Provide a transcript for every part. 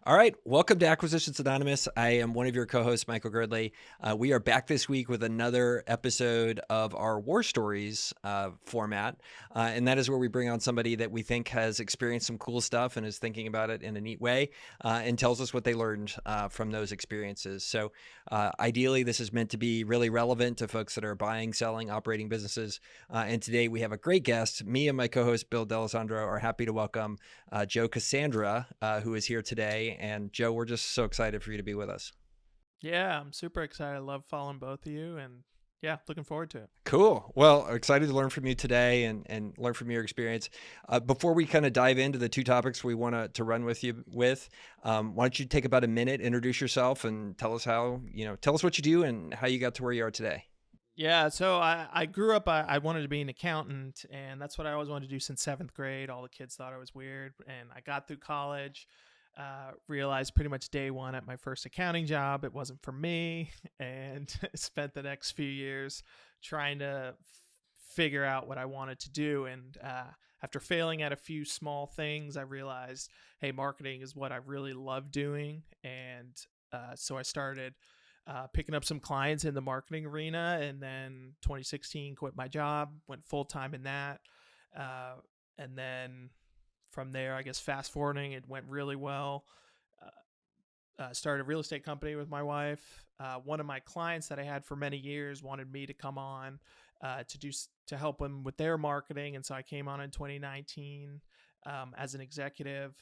All right, welcome to Acquisitions Anonymous. I am one of your co-hosts, Michael Girdley. We are back this week with another episode of our War Stories format, and that is where we bring on somebody that we think has experienced some cool stuff and is thinking about it in a neat way, and tells us what they learned from those experiences. So ideally, this is meant to be really relevant to folks that are buying, selling, operating businesses. And today we have a great guest. Me and my co-host, Bill D'Alessandro, are happy to welcome Joe Cassandra, who is here today. And Joe, we're just so excited for you to be with us. Yeah, I'm super excited. I love following both of you, and yeah, looking forward to it. Cool. Well, excited to learn from you today and learn from your experience. Before we kind of dive into the two topics we want to run with you with, why don't you take about a minute, introduce yourself, and tell us tell us what you do and how you got to where you are today. Yeah, so I grew up, I wanted to be an accountant, and that's what I always wanted to do since seventh grade. All the kids thought I was weird, and I got through college, realized pretty much day one at my first accounting job, it wasn't for me, and spent the next few years trying to figure out what I wanted to do. And after failing at a few small things, I realized, hey, marketing is what I really love doing. And so I started picking up some clients in the marketing arena, and then 2016 quit my job, went full time in that, and then from there, I guess fast forwarding, it went really well. Started a real estate company with my wife. One of my clients that I had for many years wanted me to come on to help them with their marketing, and so I came on in 2019 as an executive.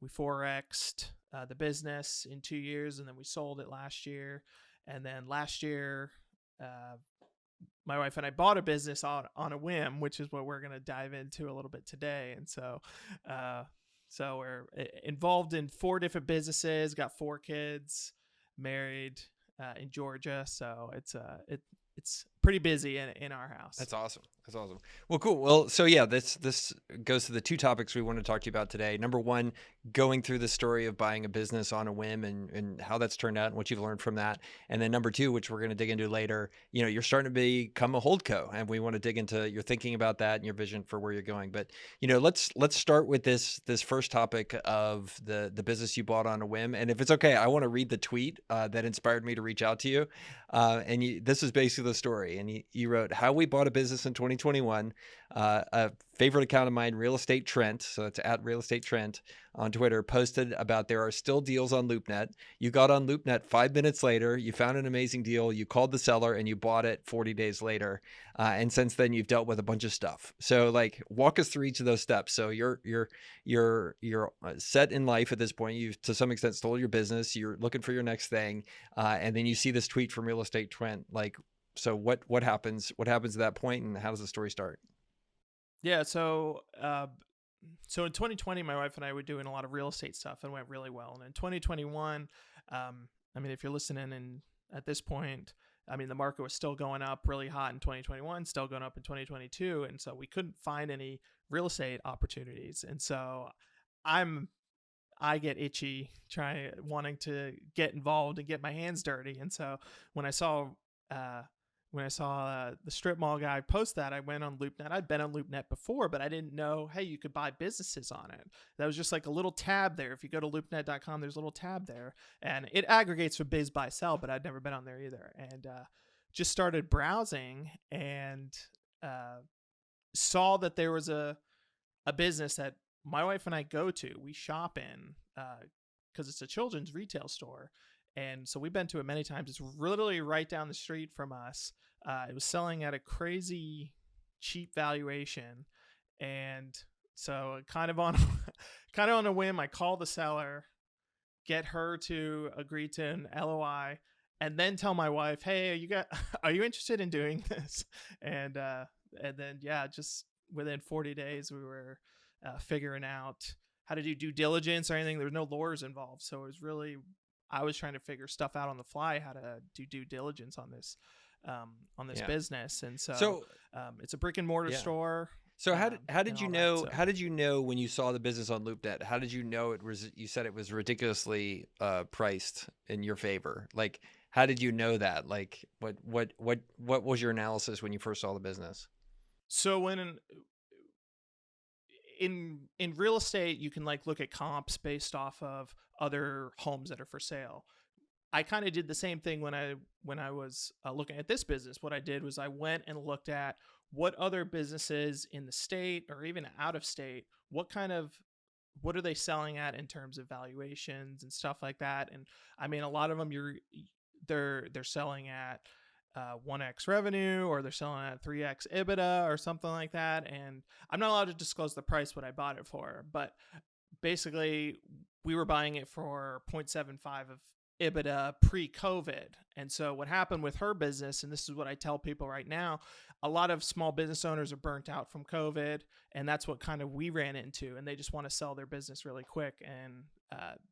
We forexed the business in 2 years, and then we sold it last year. And then last year, my wife and I bought a business on a whim, which is what we're going to dive into a little bit today. And so we're involved in 4 different businesses, got 4 kids, married in Georgia. So it's pretty busy in our house. That's awesome. That's awesome. Well, cool. Well, so yeah, this goes to the two topics we want to talk to you about today. Number one, going through the story of buying a business on a whim and how that's turned out and what you've learned from that. And then number two, which we're going to dig into later, you're starting to become a HoldCo, and we want to dig into your thinking about that and your vision for where you're going. But let's start with this first topic of the business you bought on a whim. And if it's okay, I want to read the tweet that inspired me to reach out to you. This is basically the story. And you wrote, "How we bought a business in 2021. A favorite account of mine, Real Estate Trent," so it's at Real Estate Trent on Twitter, posted about there are still deals on LoopNet. You got on LoopNet 5 minutes later. You found an amazing deal. You called the seller and you bought it 40 days later. And since then, you've dealt with a bunch of stuff. So, walk us through each of those steps. So you're set in life at this point. You've to some extent stole your business. You're looking for your next thing, and then you see this tweet from Real Estate Trent. So what happens? What happens at that point, and how does the story start? Yeah, so in 2020, my wife and I were doing a lot of real estate stuff and went really well. And in 2021, if you're listening and at this point, the market was still going up really hot in 2021, still going up in 2022. And so we couldn't find any real estate opportunities. And so I get itchy wanting to get involved and get my hands dirty. And so when I saw the strip mall guy post that, I went on LoopNet. I'd been on LoopNet before, but I didn't know, hey, you could buy businesses on it. That was just like a little tab there. If you go to loopnet.com, there's a little tab there, and it aggregates for biz, buy, sell, but I'd never been on there either. And just started browsing and saw that there was a business that my wife and I go to. We shop in because it's a children's retail store. And so we've been to it many times. It's literally right down the street from us. It was selling at a crazy cheap valuation. And so kind of on a whim, I call the seller, get her to agree to an LOI, and then tell my wife, hey, are you interested in doing this? And then, yeah, just within 40 days, we were figuring out how to do due diligence or anything. There were no lawyers involved. So it was really, I was trying to figure stuff out on the fly, how to do due diligence on this Yeah. business. And so it's a brick and mortar Yeah. store. So how did you know? So. How did you know when you saw the business on LoopNet? How did you know it was? You said it was ridiculously priced in your favor. How did you know that? What was your analysis when you first saw the business? So in real estate, you can like look at comps based off of other homes that are for sale. I kind of did the same thing when I was looking at this business. What I did was I went and looked at what other businesses in the state or even out of state, what are they selling at in terms of valuations and stuff like that. And I mean, a lot of them they're selling at 1x revenue, or they're selling at 3x EBITDA or something like that. And I'm not allowed to disclose the price what I bought it for, but basically we were buying it for 0.75 of EBITDA pre-COVID. And so what happened with her business, and this is what I tell people right now, a lot of small business owners are burnt out from COVID, and that's what kind of we ran into, and they just want to sell their business really quick. And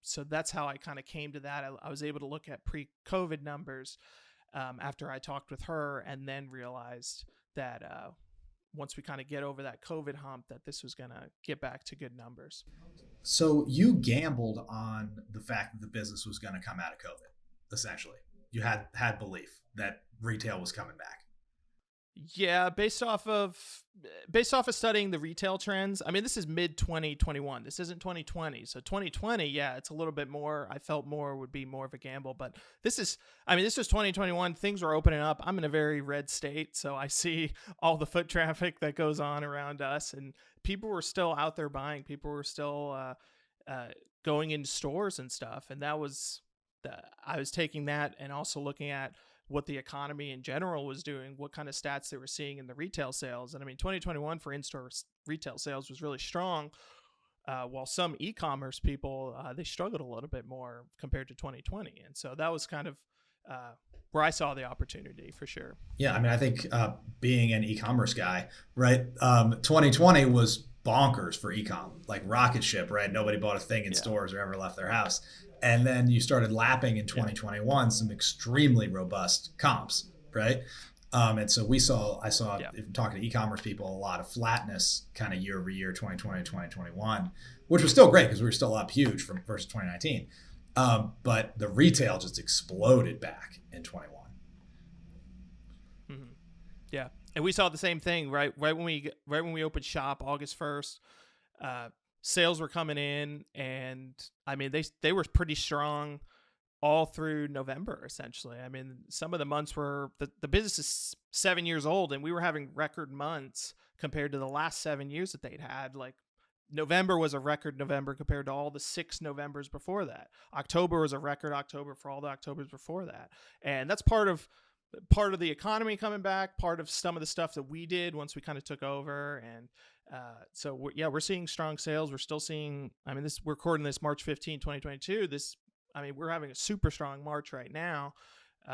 so that's how I kind of came to that. I was able to look at pre-COVID numbers after I talked with her, and then realized that once we kind of get over that COVID hump, that this was going to get back to good numbers. So you gambled on the fact that the business was going to come out of COVID, essentially. You had belief that retail was coming back. Yeah, based off of studying the retail trends. I mean, this is mid 2021. This isn't 2020. So 2020, yeah, it's a little bit more. I felt more would be more of a gamble, but this is 2021. Things are opening up. I'm in a very red state, so I see all the foot traffic that goes on around us, and people were still out there buying. People were still going into stores and stuff, and that was I was taking that and also looking at what the economy in general was doing, what kind of stats they were seeing in the retail sales. And I mean, 2021 for in-store retail sales was really strong, while some e-commerce people, they struggled a little bit more compared to 2020. And so that was kind of where I saw the opportunity for sure. Yeah, I mean, I think being an e-commerce guy, right, 2020 was bonkers for e-com, like rocket ship, right? Nobody bought a thing in stores or ever left their house. And then you started lapping in 2021 some extremely robust comps, right? And so I saw, if talking to e-commerce people, a lot of flatness kind of year over year, 2020, 2021, which was still great because we were still up huge from versus 2019. But the retail just exploded back in 21. Mm-hmm. Yeah. And we saw the same thing, right when we opened shop August 1st. Sales were coming in, and I mean they were pretty strong all through November, essentially. I mean, some of the months were the business is 7 years old, and we were having record months compared to the last 7 years that they'd had. Like November was a record November compared to all the 6 Novembers before that. October was a record October for all the Octobers before that. And that's part of the economy coming back, part of some of the stuff that we did once we kind of took over. And so we're seeing strong sales. We're still seeing, I mean, we're recording this March 15, 2022. We're having a super strong March right now.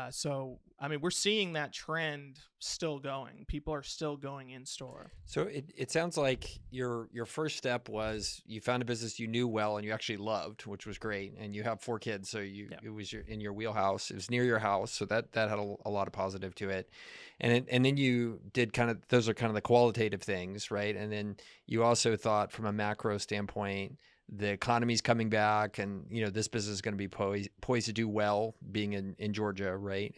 So, I mean, we're seeing that trend still going. People are still going in store. So it sounds like your first step was you found a business you knew well and you actually loved, which was great. And you have 4 kids, so it was in your wheelhouse. It was near your house, so that had a lot of positive to it. And then you did those are kind of the qualitative things, right? And then you also thought from a macro standpoint, the economy's coming back, and this business is going to be poised to do well, being in Georgia, right,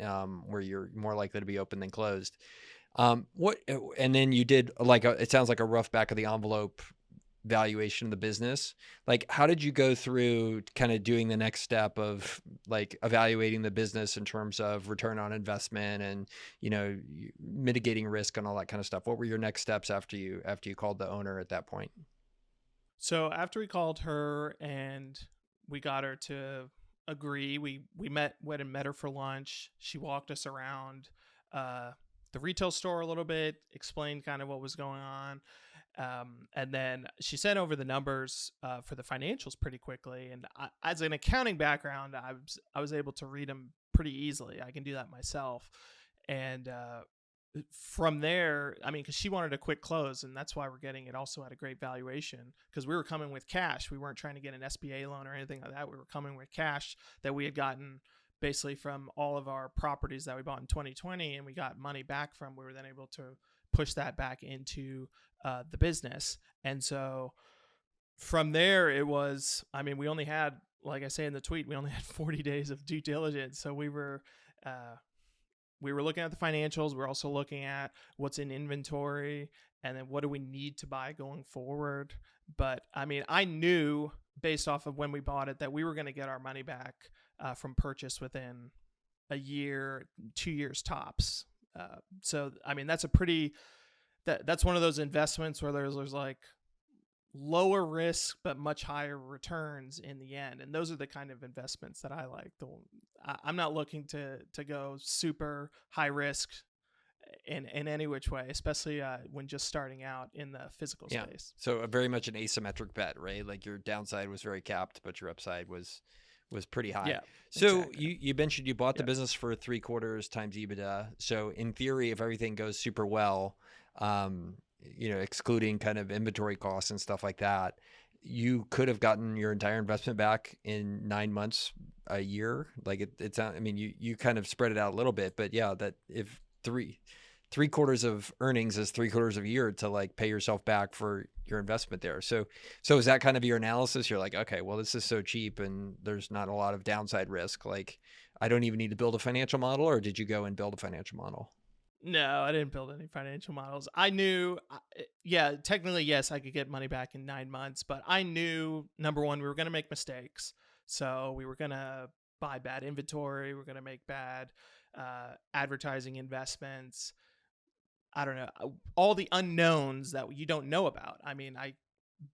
where you're more likely to be open than closed. And then you did it sounds like a rough back of the envelope valuation of the business. Like, how did you go through kind of doing the next step of like evaluating the business in terms of return on investment and mitigating risk and all that kind of stuff? What were your next steps after you called the owner at that point? So after we called her and we got her to agree, went and met her for lunch. She walked us around the retail store a little bit, explained kind of what was going on. And then she sent over the numbers for the financials pretty quickly. And as an accounting background, I was able to read them pretty easily. I can do that myself. And from there, I mean, because she wanted a quick close, and that's why we're getting it also at a great valuation, because we were coming with cash. We weren't trying to get an SBA loan or anything like that. We were coming with cash that we had gotten basically from all of our properties that we bought in 2020, and we got money back from. We were then able to push that back into the business. And so from there, it was, I mean, we only had, like I say in the tweet, we only had 40 days of due diligence. So we were looking at the financials. We're also looking at what's in inventory, and then what do we need to buy going forward. But I mean, I knew based off of when we bought it that we were going to get our money back from purchase within a year, 2 years tops. So I mean, that's that's one of those investments where there's like lower risk but much higher returns in the end, and those are the kind of investments that I like. I'm not looking to go super high risk in any which way, especially when just starting out in the physical space. So very much an asymmetric bet, right? Like your downside was very capped, but your upside was pretty high. Yeah. So exactly. you mentioned you bought the business for 3/4 times EBITDA. So in theory, if everything goes super well, excluding kind of inventory costs and stuff like that, you could have gotten your entire investment back in 9 months, a year. Like it's, I mean, you kind of spread it out a little bit, but yeah, that if 3/4 of earnings is 3/4 of a year to like pay yourself back for your investment there. So is that kind of your analysis? You're like, okay, well, this is so cheap and there's not a lot of downside risk. Like I don't even need to build a financial model, or did you go and build a financial model? No, I didn't build any financial models. I knew, technically, yes, I could get money back in 9 months, but I knew, number one, we were going to make mistakes. So we were going to buy bad inventory. We're going to make bad advertising investments. I don't know, all the unknowns that you don't know about. I mean, I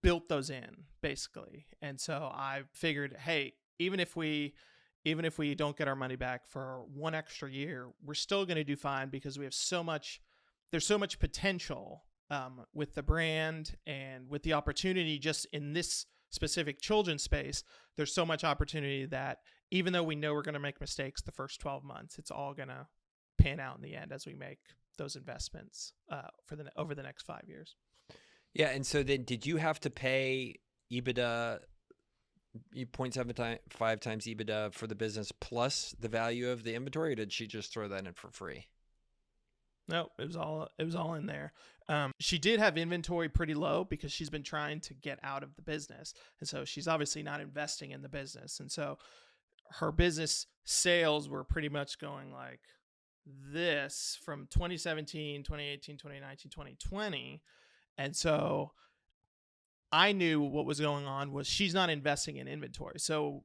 built those in basically. And so I figured, hey, even if we don't get our money back for one extra year, we're still going to do fine because we have there's so much potential with the brand and with the opportunity just in this specific children's space. There's so much opportunity that even though we know we're going to make mistakes the first 12 months, it's all going to pan out in the end as we make those investments over the next 5 years. Yeah. And so then did you have to pay EBITDA 0.75 times EBITDA for the business plus the value of the inventory, or did she just throw that in for free? No, it was all in there. She did have inventory pretty low because she's been trying to get out of the business. And so she's obviously not investing in the business. And so her business sales were pretty much going like this from 2017, 2018, 2019, 2020. And so I knew what was going on was she's not investing in inventory. So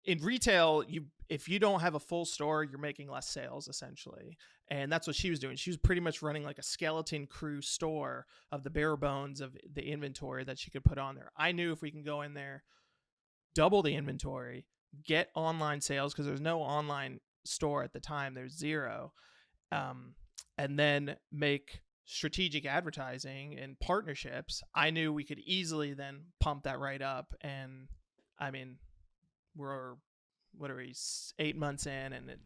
in retail, if you don't have a full store, you're making less sales essentially. And that's what she was doing. She was pretty much running like a skeleton crew store of the bare bones of the inventory that she could put on there. I knew if we can go in there, double the inventory, get online sales, because there's no online store at the time, there's zero, and then make strategic advertising and partnerships, I knew we could easily then pump that right up. And I mean, we're 8 months in, and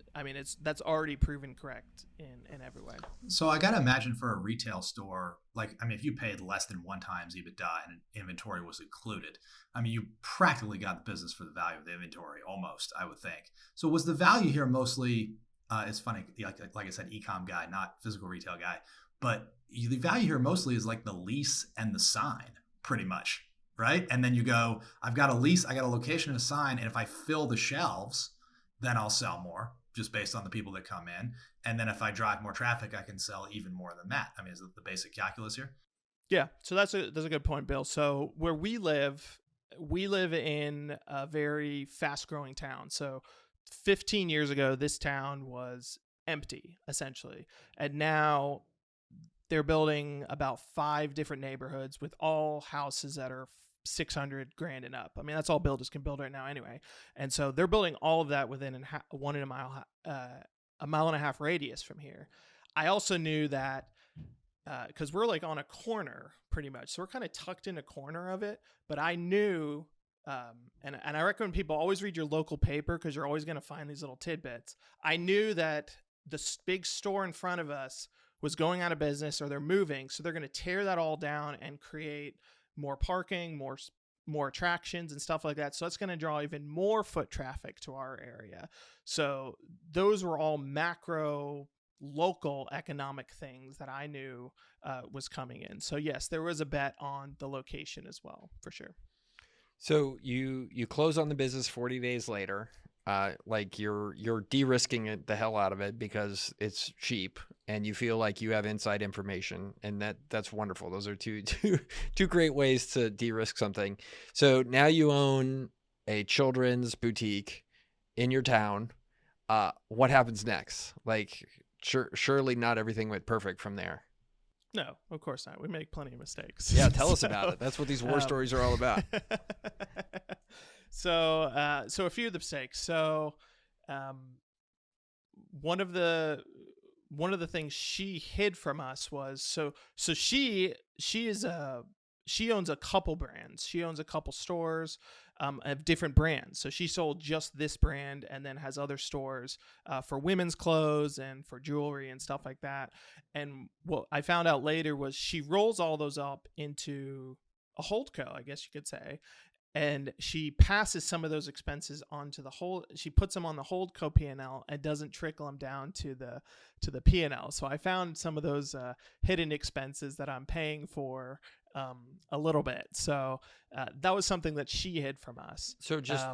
that's already proven correct in every way. So I gotta imagine for a retail store, like, I mean, if you paid less than 1 times EBITDA and inventory was included, I mean, you practically got the business for the value of the inventory, almost, I would think. So was the value here mostly? It's funny, like I said, e-com guy, not physical retail guy, but the value here mostly is like the lease and the sign, pretty much, right? And then you go, I've got a lease, I got a location and a sign, and if I fill the shelves, then I'll sell more just based on the people that come in. And then if I drive more traffic, I can sell even more than that. I mean, is it the basic calculus here? Yeah, so that's a good point, Bill. So where we live in a very fast-growing town. So 15 years ago, this town was empty, essentially. And now they're building about 5 different neighborhoods with all houses that are 600 grand and up. I mean, that's all builders can build right now anyway. And so they're building all of that within a mile and a half radius from here. I also knew that because we're like on a corner pretty much. So we're kind of tucked in a corner of it. But I knew, and I recommend people always read your local paper because you're always going to find these little tidbits. I knew that the big store in front of us was going out of business, or they're moving. So they're going to tear that all down and create more parking, more attractions and stuff like that. So it's going to draw even more foot traffic to our area. So those were all macro local economic things that I knew was coming in. So yes, there was a bet on the location as well, for sure. So you close on the business 40 days later. like you're de-risking it the hell out of it because it's cheap and you feel like you have inside information, and that's wonderful. Those are two great ways to de-risk something. So now you own a children's boutique in your town. What happens next? Like, surely not everything went perfect from there. No, of course not. We make plenty of mistakes. Yeah, tell us about it. That's what these war stories are all about. So a few of the mistakes. So one of the things she hid from us was she owns a couple brands. She owns a couple stores of different brands. So she sold just this brand and then has other stores for women's clothes and for jewelry and stuff like that. And what I found out later was she rolls all those up into a HoldCo, I guess you could say. And she passes some of those expenses onto she puts them on the HoldCo P&L and doesn't trickle them down to the P&L. So I found some of those hidden expenses that I'm paying for a little bit. So that was something that she hid from us. So just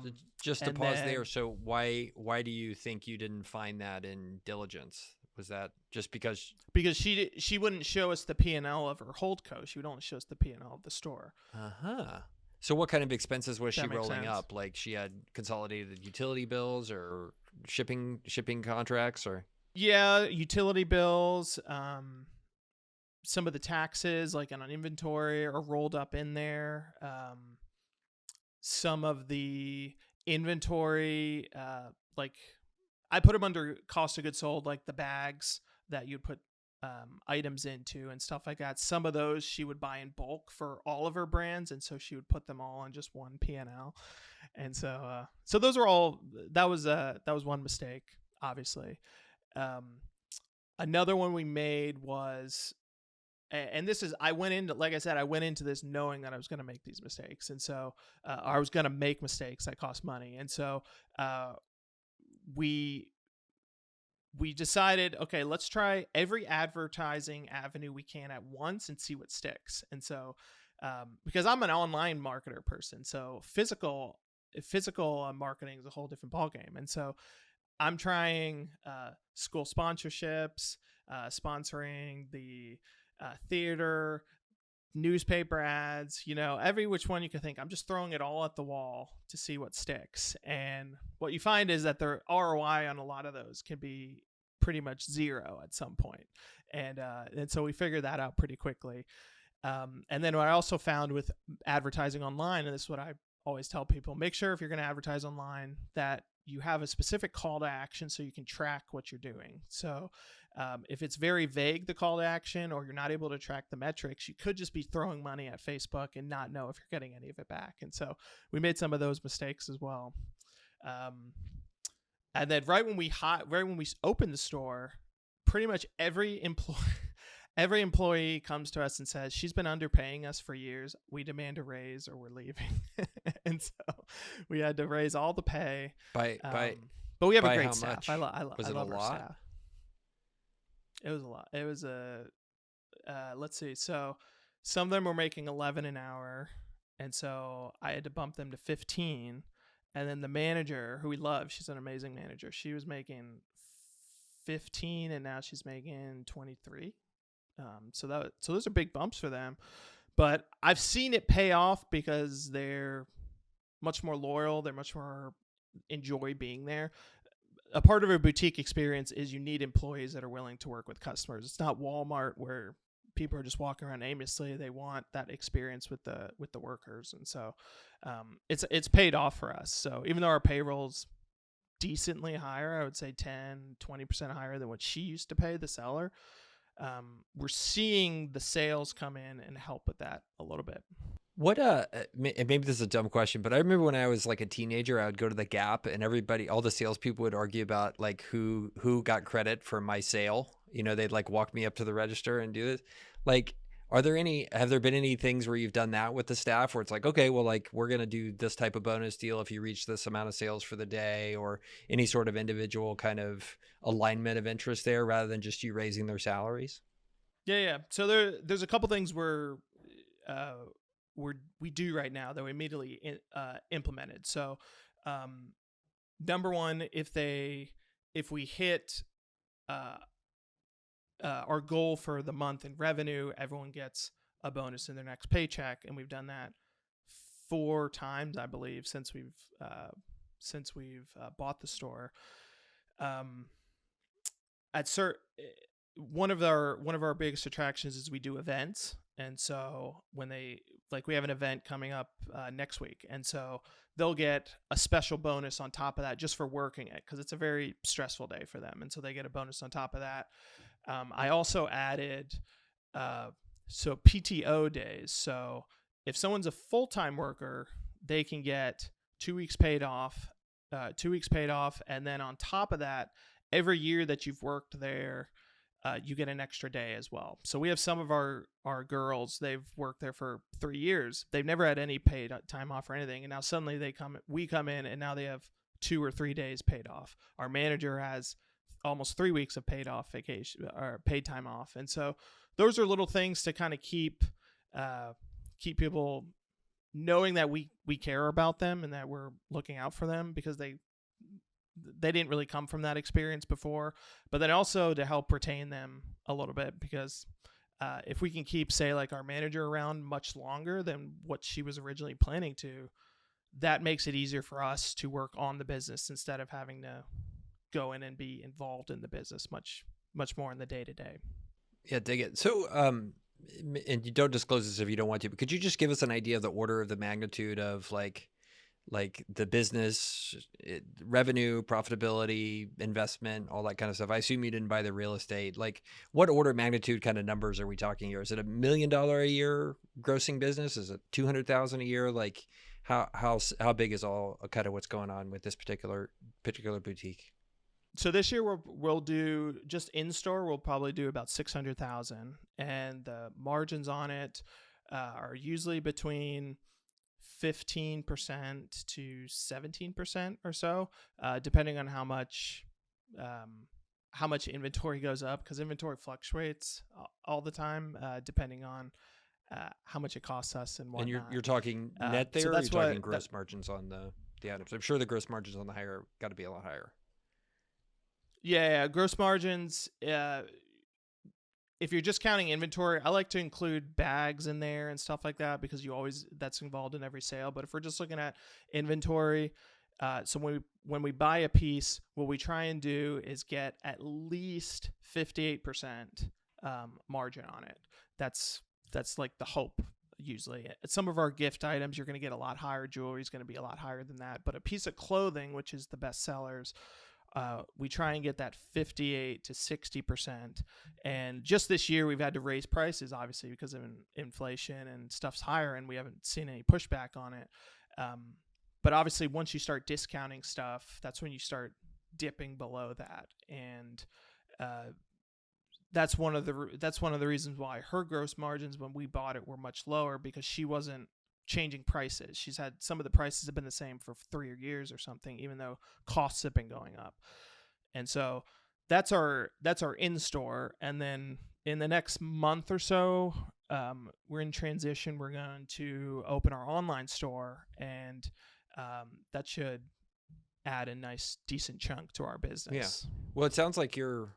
to pause there. So why do you think you didn't find that in diligence? Was that just because she wouldn't show us the P&L of her HoldCo? She would only show us the P&L of the store. So what kind of expenses was she rolling sense. up? Like she had consolidated utility bills or shipping contracts, or? Yeah, utility bills. Some of the taxes, like on inventory, are rolled up in there. Some of the inventory, like I put them under cost of goods sold, like the bags that you'd put items into and stuff like that. Some of those she would buy in bulk for all of her brands, and so she would put them all on just one P&L. And so those are all. That was one mistake, obviously. Another one we made was, and this is, I went into this knowing that I was going to make these mistakes, and so I was going to make mistakes that cost money, and so we decided, okay, let's try every advertising avenue we can at once and see what sticks. And so, because I'm an online marketer person, so physical marketing is a whole different ballgame. And so I'm trying school sponsorships, sponsoring the theater, newspaper ads, every which one you can think. I'm just throwing it all at the wall to see what sticks. And what you find is that the ROI on a lot of those can be pretty much zero at some point. And so we figured that out pretty quickly. And then what I also found with advertising online, and this is what I always tell people, make sure if you're going to advertise online that you have a specific call to action so you can track what you're doing. So if it's very vague, the call to action, or you're not able to track the metrics, you could just be throwing money at Facebook and not know if you're getting any of it back. And so we made some of those mistakes as well. And then right when we opened the store, pretty much every employee comes to us and says, she's been underpaying us for years. We demand a raise or we're leaving. And so we had to raise all the pay. But we have a great staff. I love our staff. It was a lot. It was let's see. So some of them were making 11 an hour. And so I had to bump them to 15. And then the manager, who we love, she's an amazing manager. She was making 15 and now she's making 23. So those are big bumps for them, but I've seen it pay off because they're much more loyal. They're much more enjoy being there. A part of a boutique experience is you need employees that are willing to work with customers. It's not Walmart where people are just walking around aimlessly. They want that experience with the workers. And so it's paid off for us. So even though our payroll's decently higher, I would say 10-20% higher than what she used to pay the seller, we're seeing the sales come in and help with that a little bit. What and maybe this is a dumb question, but I remember when I was like a teenager, I would go to the Gap and all the salespeople would argue about like who got credit for my sale. They'd like walk me up to the register and do this. Like, have there been any things where you've done that with the staff where it's like, okay, well, like we're going to do this type of bonus deal if you reach this amount of sales for the day, or any sort of individual kind of alignment of interest there rather than just you raising their salaries? Yeah. So there's a couple things we do right now that we immediately implemented. So number one, if we hit our goal for the month in revenue, everyone gets a bonus in their next paycheck, and we've done that 4 times, I believe, since we've bought the store. One of our biggest attractions is we do events, and so when we have an event coming up next week, and so they'll get a special bonus on top of that just for working it, because it's a very stressful day for them, and so they get a bonus on top of that. I also added PTO days. So if someone's a full-time worker, they can get 2 weeks paid off, and then on top of that, every year that you've worked there, you get an extra day as well. So we have some of our girls, they've worked there for 3 years. They've never had any paid time off or anything. And now suddenly we come in and now they have 2 or 3 days paid off. Our manager has almost 3 weeks of paid vacation or paid time off. And so those are little things to kind of keep people knowing that we care about them and that we're looking out for them, because they didn't really come from that experience before, but then also to help retain them a little bit, because if we can keep, say, like our manager around much longer than what she was originally planning to, that makes it easier for us to work on the business instead of having to go in and be involved in the business much more in the day-to-day. Yeah, dig it. So, and you don't disclose this if you don't want to, but could you just give us an idea of the order of the magnitude of like the business, revenue, profitability, investment, all that kind of stuff? I assume you didn't buy the real estate. Like, what order of magnitude kind of numbers are we talking here? Is it $1 million a year grossing business? Is it 200,000 a year? Like, how big is all kind of what's going on with this particular boutique? So this year we'll do just in store. We'll probably do about 600,000, and the margins on it are usually between 15% to 17% or so, depending on how much inventory goes up, because inventory fluctuates all the time, depending on how much it costs us and whatnot. And you're talking net there, so or you're talking gross margins on the items? I'm sure the gross margins on the higher got to be a lot higher. Yeah, gross margins. If you're just counting inventory, I like to include bags in there and stuff like that, because that's involved in every sale. But if we're just looking at inventory, so when we buy a piece, what we try and do is get at least 58% margin on it. That's like the hope. Usually at some of our gift items, you're going to get a lot higher. Jewelry is going to be a lot higher than that. But a piece of clothing, which is the best sellers, we try and get that 58 to 60%. And just this year, we've had to raise prices, obviously, because of inflation and stuff's higher, and we haven't seen any pushback on it. But obviously, once you start discounting stuff, that's when you start dipping below that. And that's one of the reasons why her gross margins when we bought it were much lower, because she wasn't changing prices. She's had some of the prices have been the same for 3 years or something, even though costs have been going up. And so that's our in-store. And then in the next month or so, we're in transition. We're going to open our online store, and that should add a nice, decent chunk to our business. Yeah. Well, it sounds like you're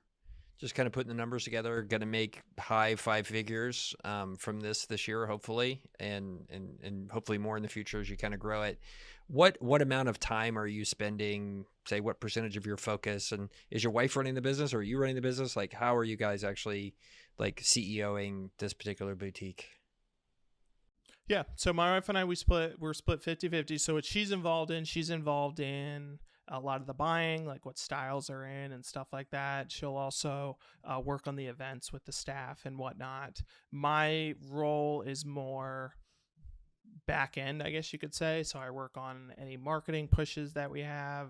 just kind of putting the numbers together, going to make high 5 figures from this year, hopefully, and hopefully more in the future as you kind of grow it. What amount of time are you spending? Say, what percentage of your focus? And is your wife running the business, or are you running the business? Like, how are you guys actually like CEOing this particular boutique? Yeah. So my wife and I, we're split 50-50. So what she's involved in a lot of the buying, like what styles are in and stuff like that. She'll also work on the events with the staff and whatnot. My role is more back end, I guess you could say. So I work on any marketing pushes that we have,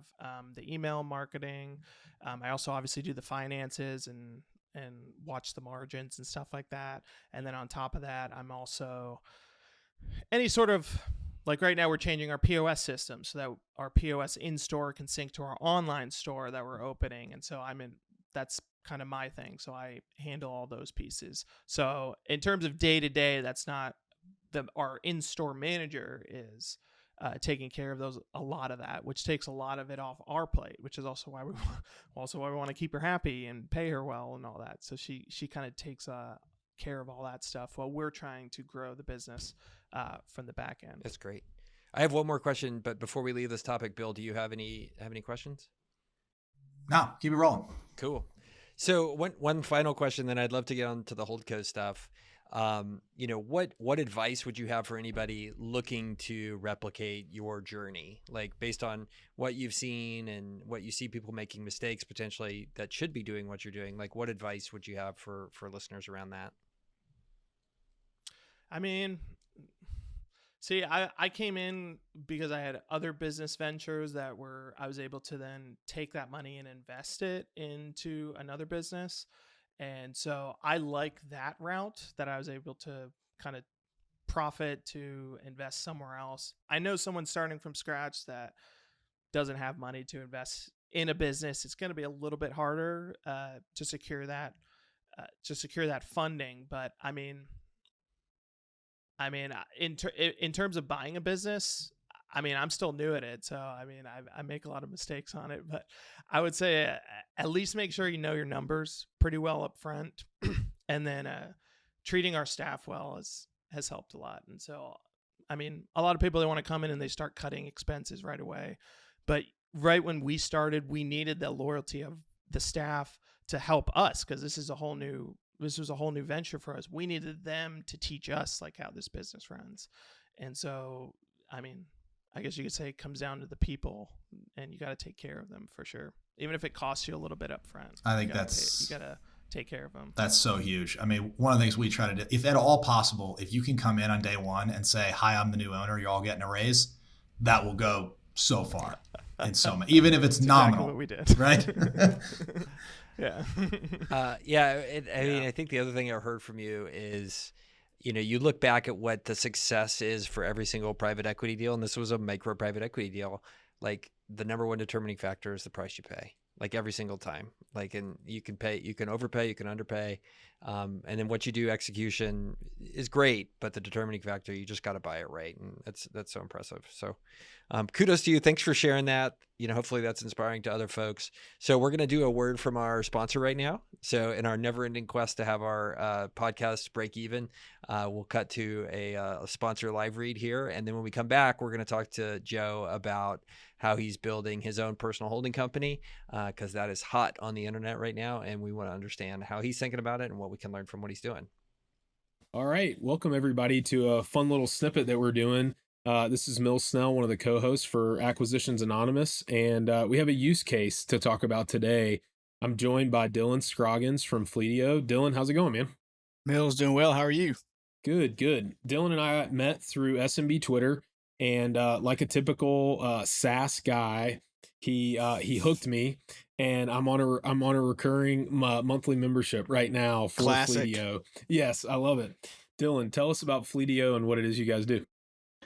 the email marketing. I also obviously do the finances and watch the margins and stuff like that. And then on top of that, I'm also any sort of, like right now we're changing our POS system so that our POS in-store can sync to our online store that we're opening. And so that's kind of my thing. So I handle all those pieces. So in terms of day-to-day, that's not our in-store manager is. taking care of a lot of that, which takes a lot of it off our plate, which is also why we want to keep her happy and pay her well and all that. So she kind of takes care of all that stuff while we're trying to grow the business from the back end. That's great. I have one more question, but before we leave this topic, Bill, do you have any questions? No, keep it rolling. Cool. So one final question, then I'd love to get on to the HoldCo stuff. What advice would you have for anybody looking to replicate your journey? Like based on what you've seen and what you see people making mistakes potentially that should be doing what you're doing, like what advice would you have for listeners around that? I mean, see, I came in because I had other business ventures that I was able to then take that money and invest it into another business. And so I like that route, that I was able to kind of profit to invest somewhere else. I know someone starting from scratch that doesn't have money to invest in a business. It's going to be a little bit harder to secure that funding. But I mean, in terms of buying a business, I mean, I'm still new at it. So, I mean, I make a lot of mistakes on it, but I would say at least make sure you know your numbers pretty well up front. And then treating our staff well has helped a lot. And so, I mean, a lot of people, they want to come in and they start cutting expenses right away. But right when we started, we needed the loyalty of the staff to help us, because this was a whole new venture for us. We needed them to teach us like how this business runs. And so, I mean, I guess you could say it comes down to the people, and you got to take care of them for sure. Even if it costs you a little bit up front. I think you got to take care of them. That's so huge. I mean, one of the things we try to do, if at all possible, if you can come in on day one and say, "Hi, I'm the new owner, you're all getting a raise," that will go so far. And so many, even if it's nominal. Exactly what we did. Right? Yeah. I mean, I think the other thing I heard from you is, you look back at what the success is for every single private equity deal, and this was a micro private equity deal. Like the number one determining factor is the price you pay, like every single time. Like, and you can overpay, you can underpay. And then what you do, execution is great, but the determining factor, you just got to buy it right. And that's so impressive. So kudos to you. Thanks for sharing that. Hopefully that's inspiring to other folks. So we're going to do a word from our sponsor right now. So in our never ending quest to have our podcast break even, we'll cut to a sponsor live read here. And then when we come back, we're going to talk to Joe about how he's building his own personal holding company, because that is hot on the internet right now. And we want to understand how he's thinking about it and what we can learn from what he's doing. All right. Welcome everybody to a fun little snippet that we're doing. This is Mill Snell, one of the co-hosts for Acquisitions Anonymous, and we have a use case to talk about today. I'm joined by Dylan Scroggins from Fleetio. Dylan, how's it going, man? Mill's doing well. How are you? Good. Dylan and I met through SMB Twitter, and like a typical SaaS guy, he hooked me, and I'm on a recurring monthly membership right now for Classic. Fleetio. Yes, I love it. Dylan, tell us about Fleetio and what it is you guys do.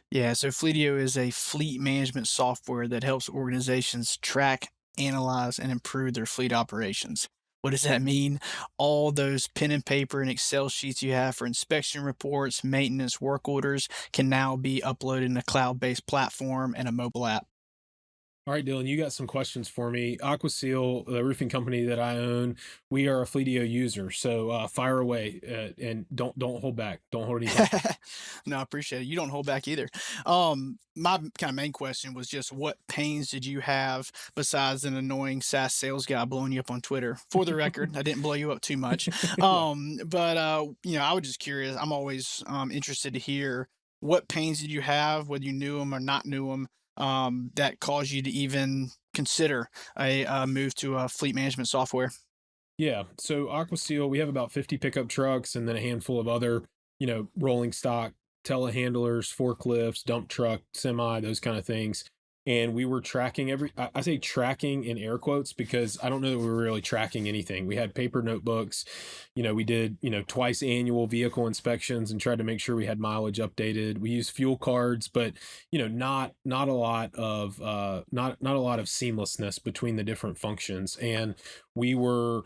Yeah, so Fleetio is a fleet management software that helps organizations track, analyze, and improve their fleet operations. What does that mean? All those pen and paper and Excel sheets you have for inspection reports, maintenance, work orders can now be uploaded in a cloud-based platform and a mobile app. All right, Dylan, you got some questions for me. AquaSeal, the roofing company that I own, we are a Fleetio user. So fire away and don't hold back. Don't hold any back. No, I appreciate it. You don't hold back either. My kind of main question was just what pains did you have besides an annoying SaaS sales guy blowing you up on Twitter? For the record, I didn't blow you up too much. But I was just curious. I'm always interested to hear what pains did you have, whether you knew them or not knew them, that caused you to even consider a move to a fleet management software? Yeah. So AquaSeal, we have about 50 pickup trucks and then a handful of other, rolling stock, telehandlers, forklifts, dump truck, semi, those kind of things. And we were tracking I say tracking in air quotes because I don't know that we were really tracking anything. We had paper notebooks, we did, twice annual vehicle inspections and tried to make sure we had mileage updated. We used fuel cards, but, not a lot of, not a lot of seamlessness between the different functions. And we were,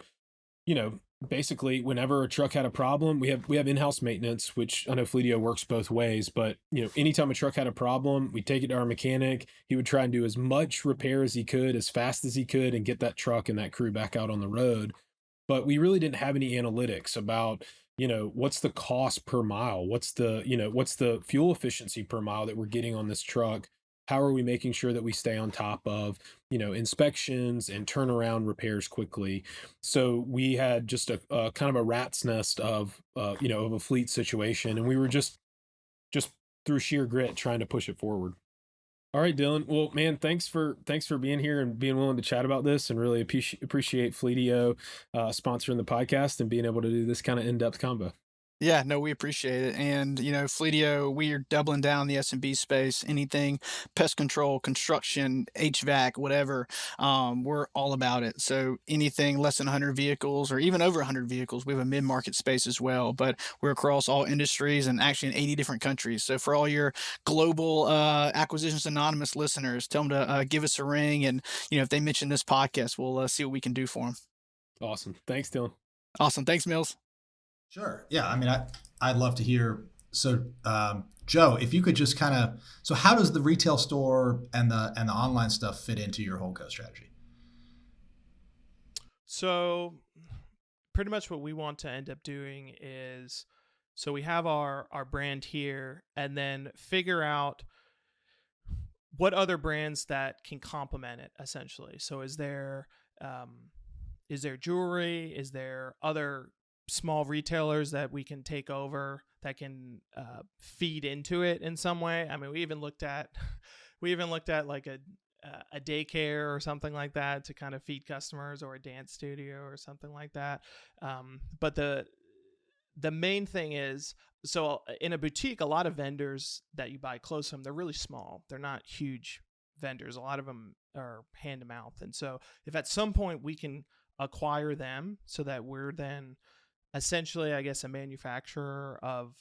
basically whenever a truck had a problem, we have in-house maintenance, which I know Fleetio works both ways, but anytime a truck had a problem, we take it to our mechanic. He would try and do as much repair as he could, as fast as he could, and get that truck and that crew back out on the road. But we really didn't have any analytics about, what's the cost per mile? What's the fuel efficiency per mile that we're getting on this truck? How are we making sure that we stay on top of, inspections and turnaround repairs quickly? So we had just a kind of a rat's nest of a fleet situation, and we were just through sheer grit trying to push it forward. All right, Dylan. Well, man, thanks for being here and being willing to chat about this, and really appreciate Fleetio sponsoring the podcast and being able to do this kind of in-depth combo. Yeah, no, we appreciate it. And, Fleetio, we are doubling down the SMB space, anything pest control, construction, HVAC, whatever. We're all about it. So anything less than 100 vehicles or even over 100 vehicles, we have a mid-market space as well, but we're across all industries and actually in 80 different countries. So for all your global Acquisitions Anonymous listeners, tell them to give us a ring. And, if they mention this podcast, we'll see what we can do for them. Awesome. Thanks, Dylan. Awesome. Thanks, Mills. Sure. Yeah. I mean, I'd love to hear. So, Joe, if you could just so how does the retail store and the online stuff fit into your HoldCo strategy? So pretty much what we want to end up doing is, so we have our brand here, and then figure out what other brands that can complement it, essentially. So is there jewelry? Is there other small retailers that we can take over that can feed into it in some way? I mean, we even looked at like a daycare or something like that to kind of feed customers, or a dance studio or something like that. But the main thing is, so in a boutique, a lot of vendors that you buy clothes from, they're really small. They're not huge vendors. A lot of them are hand to mouth. And so if at some point we can acquire them so that we're then essentially, I guess, a manufacturer of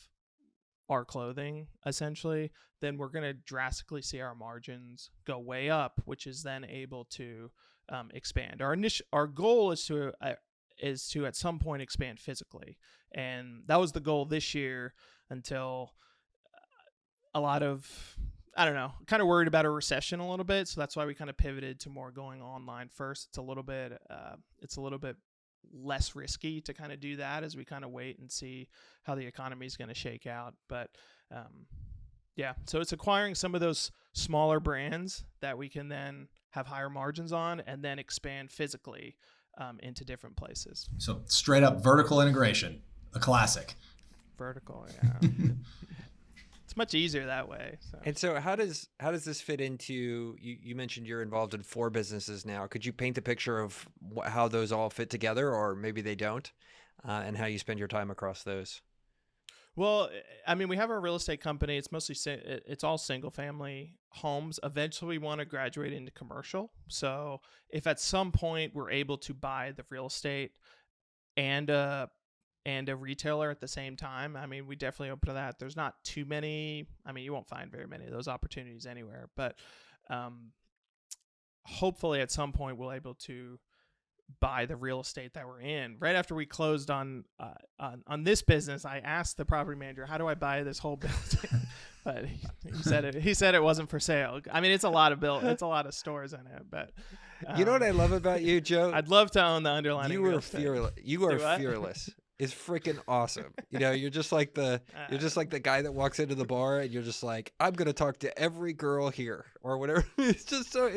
our clothing, essentially, then we're going to drastically see our margins go way up, which is then able to expand. Our goal is to at some point expand physically, and that was the goal this year, until a lot of, I don't know, kind of worried about a recession a little bit. So that's why we kind of pivoted to more going online first. It's a little bit less risky to kind of do that as we kind of wait and see how the economy is going to shake out. But yeah, so it's acquiring some of those smaller brands that we can then have higher margins on, and then expand physically into different places. So straight up vertical integration, a classic. Vertical, yeah. It's much easier that way. So. And so how does this fit into, you mentioned you're involved in 4 businesses now. Could you paint the picture of how those all fit together, or maybe they don't, and how you spend your time across those? Well, I mean, we have our real estate company. It's mostly, it's all single family homes. Eventually we want to graduate into commercial. So if at some point we're able to buy the real estate and a retailer at the same time, I mean, we definitely open to that. There's not too many. I mean, you won't find very many of those opportunities anywhere, but hopefully at some point we'll able to buy the real estate that we're in. Right after we closed on this business, I asked the property manager, "How do I buy this whole building?" But he said it wasn't for sale. I mean, it's a lot of stores in it, but you know what I love about you, Joe? I'd love to own the underlying. You are fearless. You are fearless. It's freaking awesome. You're just like the guy that walks into the bar and you're just like, I'm gonna talk to every girl here or whatever. It's just so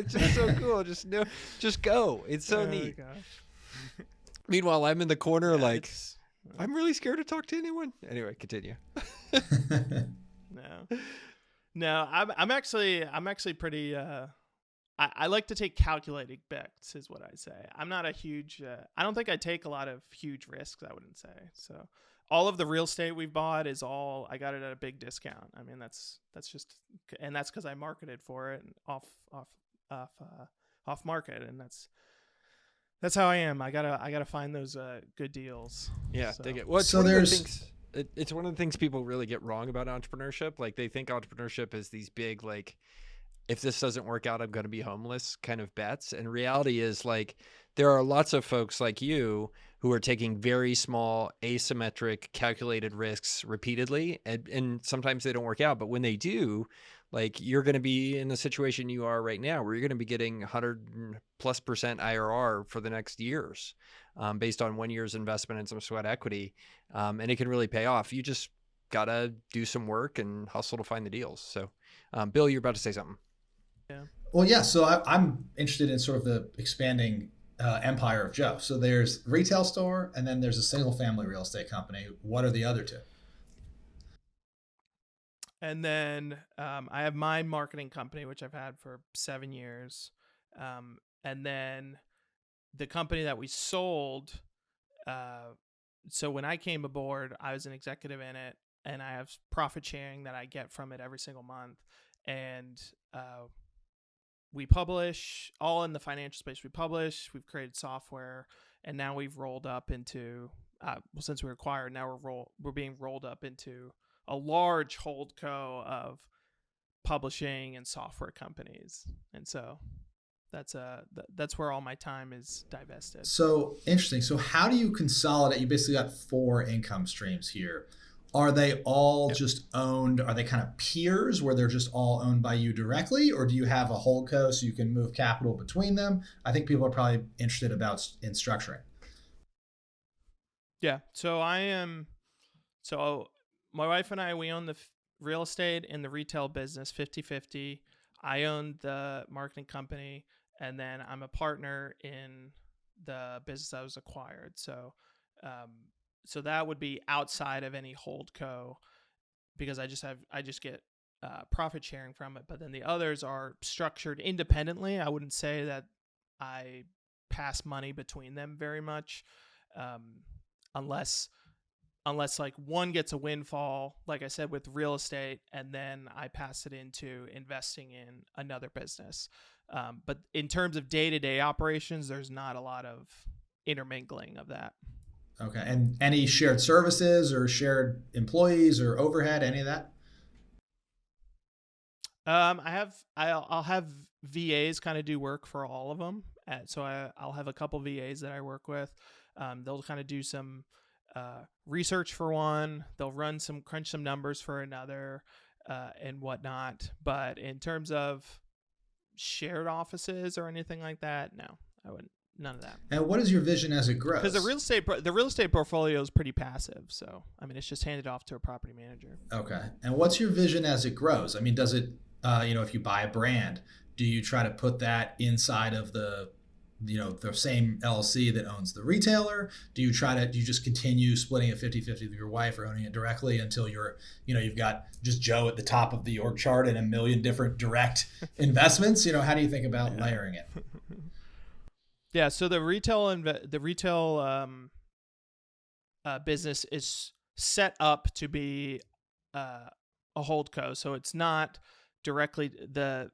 cool. Just go. It's so neat. Meanwhile, I'm in the corner I'm really scared to talk to anyone. Anyway, continue. No, I'm actually pretty. I like to take calculated bets, is what I say. I'm not a huge. I don't think I take a lot of huge risks, I wouldn't say. So all of the real estate we've bought is all, I got it at a big discount. I mean, that's just, and that's because I marketed for it off market, and that's how I am. I gotta find those good deals. Yeah, so. dig it. Well, it's one of the things people really get wrong about entrepreneurship. Like, they think entrepreneurship is these big, like, if this doesn't work out, I'm going to be homeless kind of bets. And reality is, like, there are lots of folks like you who are taking very small, asymmetric, calculated risks repeatedly. And sometimes they don't work out. But when they do, like, you're going to be in the situation you are right now, where you're going to be getting 100+% IRR for the next years, based on 1 year's investment and some sweat equity. And it can really pay off. You just got to do some work and hustle to find the deals. So, Bill, you're about to say something. Yeah. Well, yeah. So I'm interested in sort of the expanding empire of Joe. So there's retail store, and then there's a single family real estate company. What are the other two? And then I have my marketing company, which I've had for 7 years. And then the company that we sold. So when I came aboard, I was an executive in it, and I have profit sharing that I get from it every single month. And we publish all in the financial space. We've created software, and now we've rolled up into, since we were acquired, now we're being rolled up into a large HoldCo of publishing and software companies. And so that's where all my time is divested. So interesting. So how do you consolidate? You basically got 4 income streams here. Are they all just owned? Are they kind of peers where they're just all owned by you directly? Or do you have a HoldCo so you can move capital between them? I think people are probably interested in structuring. Yeah. So my wife and I, we own the real estate and the retail business 50-50. I own the marketing company, and then I'm a partner in the business that was acquired. So that would be outside of any HoldCo, because I just get profit sharing from it. But then the others are structured independently. I wouldn't say that I pass money between them very much, unless like one gets a windfall, like I said, with real estate, and then I pass it into investing in another business. But in terms of day-to-day operations, there's not a lot of intermingling of that. Okay. And any shared services or shared employees or overhead, any of that? I'll have VAs kind of do work for all of them. So I'll have a couple VAs that I work with. They'll kind of do some research for one. They'll crunch some numbers for another, and whatnot. But in terms of shared offices or anything like that, no, I wouldn't. None of that. And what is your vision as it grows? Because the real estate portfolio is pretty passive. So, I mean, it's just handed off to a property manager. Okay. And what's your vision as it grows? I mean, does it, if you buy a brand, do you try to put that inside of the same LLC that owns the retailer? Do you just continue splitting it 50-50 with your wife or owning it directly until you've got just Joe at the top of the org chart and a million different direct investments? How do you think about layering it? Yeah, so the retail business is set up to be a HoldCo, so it's not directly the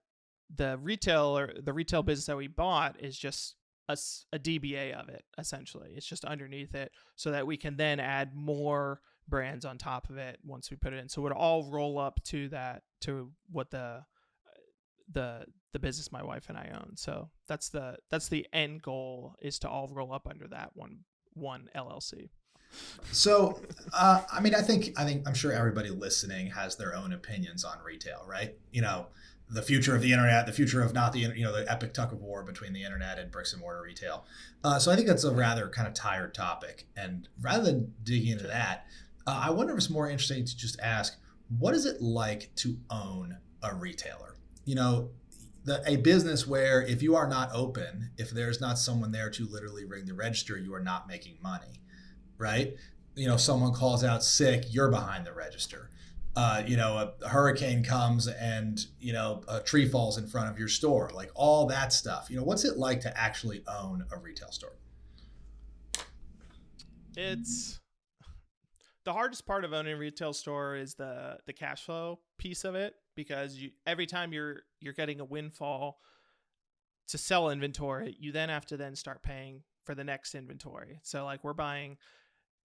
retail business that we bought is just a DBA of it. Essentially, it's just underneath it, so that we can then add more brands on top of it once we put it in. So it would all roll up to what the business my wife and I own. So that's the end goal, is to all roll up under that one LLC. So, I think I'm sure everybody listening has their own opinions on retail, right? The future of the internet, the future of not the, the epic tug of war between the internet and bricks and mortar retail. So I think that's a rather kind of tired topic. And rather than digging into that, I wonder if it's more interesting to just ask, what is it like to own a retailer? A business where if you are not open, if there's not someone there to literally ring the register, you are not making money, right? Someone calls out sick, you're behind the register. A hurricane comes and, a tree falls in front of your store, like all that stuff. What's it like to actually own a retail store? It's the hardest part of owning a retail store is the cash flow piece of it, because every time you're getting a windfall to sell inventory, you then have to start paying for the next inventory. So like we're buying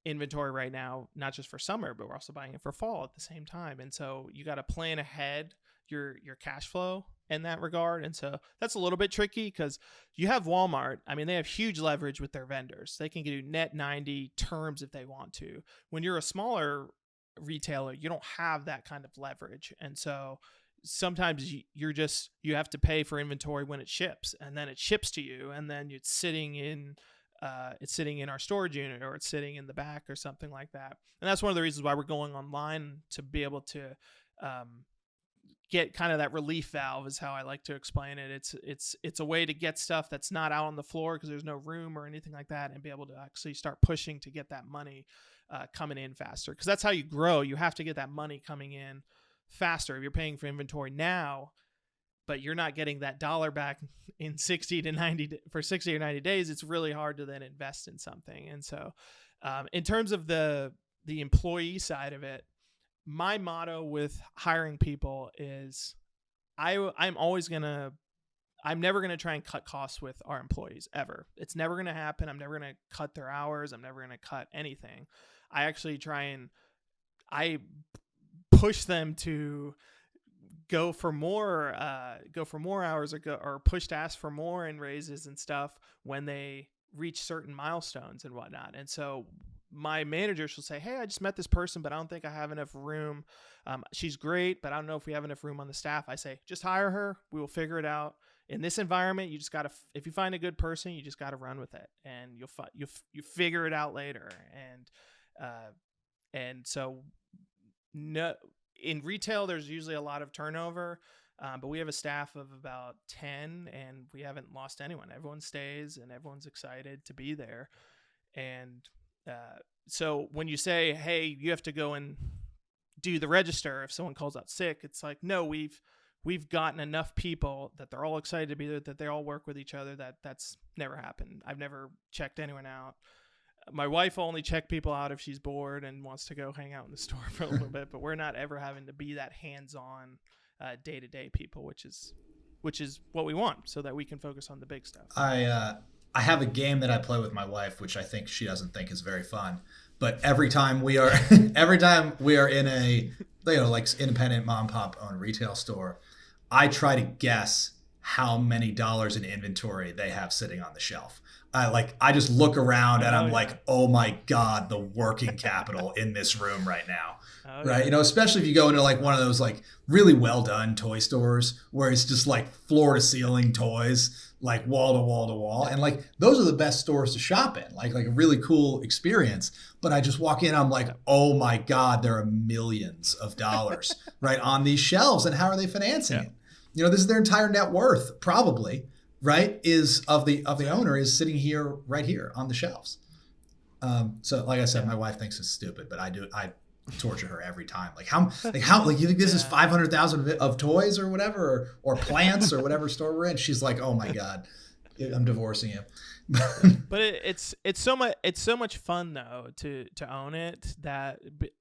inventory right now, not just for summer, but we're also buying it for fall at the same time. And so you got to plan ahead your cash flow in that regard. And so that's a little bit tricky because you have Walmart. I mean, they have huge leverage with their vendors. They can do net 90 terms if they want to. When you're a smaller retailer, you don't have that kind of leverage. And so sometimes you have to pay for inventory when it ships, and then it ships to you, and then it's sitting in our storage unit, or it's sitting in the back or something like that. And that's one of the reasons why we're going online, to be able to get kind of that relief valve, is how I like to explain it. It's a way to get stuff that's not out on the floor because there's no room or anything like that, and be able to actually start pushing to get that money coming in faster, because that's how you grow. You have to get that money coming in faster. If you're paying for inventory now, but you're not getting that dollar back in 60 or 90 days, it's really hard to then invest in something. And so in terms of the employee side of it, my motto with hiring people is I'm never going to try and cut costs with our employees, ever. It's never going to happen. I'm never going to cut their hours. I'm never going to cut anything. I actually I push them to go for more hours, or push to ask for more in raises and stuff when they reach certain milestones and whatnot. And so my manager, she'll say, hey, I just met this person, but I don't think I have enough room. She's great, but I don't know if we have enough room on the staff. I say, just hire her. We will figure it out. In this environment, you just got to, if you find a good person, you just got to run with it, and you figure it out later. And so no, in retail, there's usually a lot of turnover, but we have a staff of about 10, and we haven't lost anyone. Everyone stays, and everyone's excited to be there. And so when you say, hey, you have to go and do the register if someone calls out sick, it's like, no, we've gotten enough people that they're all excited to be there, that they all work with each other. That's never happened. I've never checked anyone out. My wife will only check people out if she's bored and wants to go hang out in the store for a little bit, but we're not ever having to be that hands-on day-to-day people, which is what we want, so that we can focus on the big stuff. I have a game that I play with my wife, which I think she doesn't think is very fun. But every time we are in a, like independent mom and pop owned retail store, I try to guess how many dollars in inventory they have sitting on the shelf. I just look around and I'm like, oh my God, the working capital in this room right now. Right. Yeah. Especially if you go into like one of those like really well done toy stores where it's just like floor to ceiling toys, like wall to wall to wall. And like, those are the best stores to shop in, like a really cool experience. But I just walk in, I'm like, oh my God, there are millions of dollars right on these shelves. And how are they financing it? This is their entire net worth, probably, right? Is of the owner is sitting here, right here on the shelves. So like I said, my wife thinks it's stupid, but I torture her every time. Like how you think this is 500,000 of toys or whatever, or plants or whatever store we're in? She's like, oh my God, I'm divorcing you. But it's so much fun though to own it, that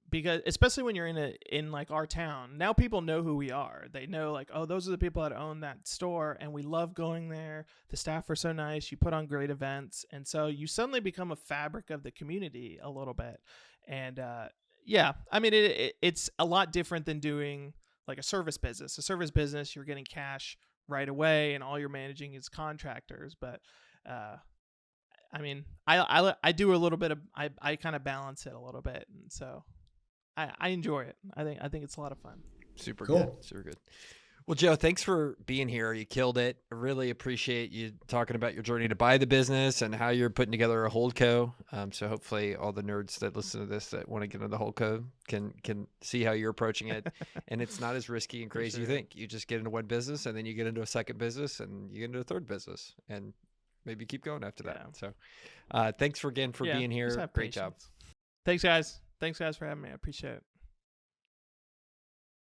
because especially when you're in like our town, now people know who we are. They know like, oh, those are the people that own that store, and we love going there. The staff are so nice. You put on great events, and so you suddenly become a fabric of the community a little bit. And yeah, I mean it's a lot different than doing like a service business. A service business, you're getting cash right away, and all you're managing is contractors. But I mean, I do a little bit of I kind of balance it a little bit, and so I enjoy it. I think it's a lot of fun. Super cool. Good. Super good. Well, Joe, thanks for being here. You killed it. I really appreciate you talking about your journey to buy the business and how you're putting together a HoldCo. So hopefully all the nerds that listen to this that want to get into the HoldCo can see how you're approaching it. And it's not as risky and crazy as you think. You just get into one business, and then you get into a second business, and you get into a third business, and maybe keep going after that. So thanks again for being here. Great job. Thanks, guys. Thanks, guys, for having me. I appreciate it.